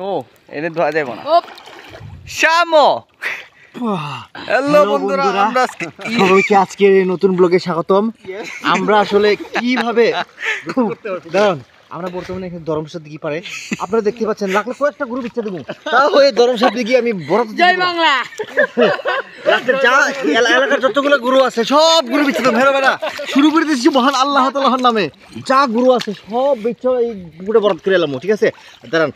ও এনে ধোয়া যাব না শামো হ্যালো বন্ধুরা আমরা সবাইকে আজকের এই নতুন ব্লগে স্বাগতম। আমরা আসলে কিভাবে দাঁড়ান, আমরা বর্তমানে এখানে ধর্মসাদ দিকে পারে আপনারা দেখতে পাচ্ছেন লাখ লাখ কয়েকটা গ্রুপ ইচ্ছা দেবো তাও হয়ে ধর্মসাদ দিকে আমি বড় জয় বাংলা যা এলাকার যতগুলো গুরু আছে সব গুরু বিচ্ছেদ ভেড়া ভেড়া শুরু করে দিচ্ছি মহান আল্লাহ তাআলার নামে। যা গুরু আছে সব বিচ্ছ এই পুকুরে বরাদ করে এলাম, ঠিক আছে? দাঁড়ান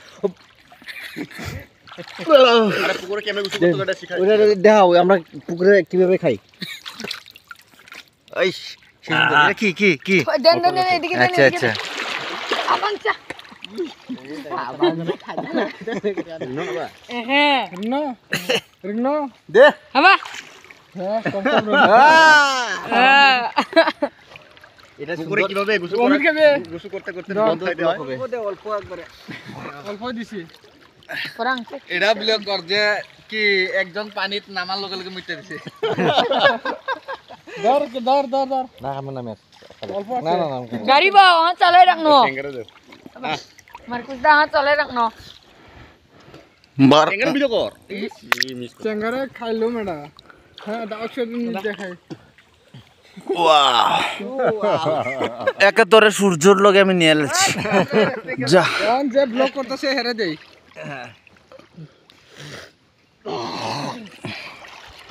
দেখাও আমরা পুকুরে কিভাবে খাই। কি কি কি দেন দেন এদিকে দেন আচ্ছা আচ্ছা আবাংচা হ্যাঁ রিনো দে হাবা হ্যাঁ এটা পুকুরে কিভাবে গোসল করতে করতে বন্ধ হইতে হয় অল্প একবারে অল্প দিছি পরাং এটা ব্লগ কর যে কি একজন পানিত নামার লগে লগে মিটে দিছে দর না আমার নামে অল্প না না না গাড়ি বা হাত চালাই রাখনো মারকুস দা হাত চালাই রাখনো বার এখানে ভিডিও কর চেঙ্গারে খাইলো মেডা হ্যাঁ দাও সেদিন দেখাই একে তোরে সূর্যর লগে আমি নিয়ে এলছি যা যে ব্লক করতেছে হেরে দেই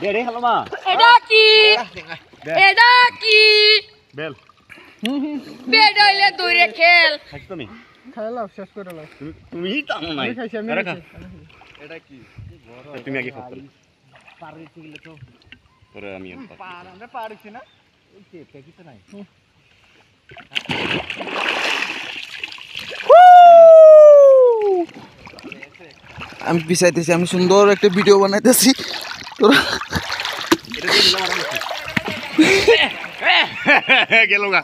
দে রে হ্যালো মা এটা কি বেল বেড হইলে দূরে খেল খাইছ তুমি খাইলাম শেষ করে লাও তুমি টানো নাই আমি খাইছি এটা কি তুমি আগে খাও পারি ঠিক তো পরে আমি আমরা পারছি না কিছু নাই আমি পিছাইতেছি, আমি সুন্দর একটা ভিডিও বানাইতেছি তোরা গেল গা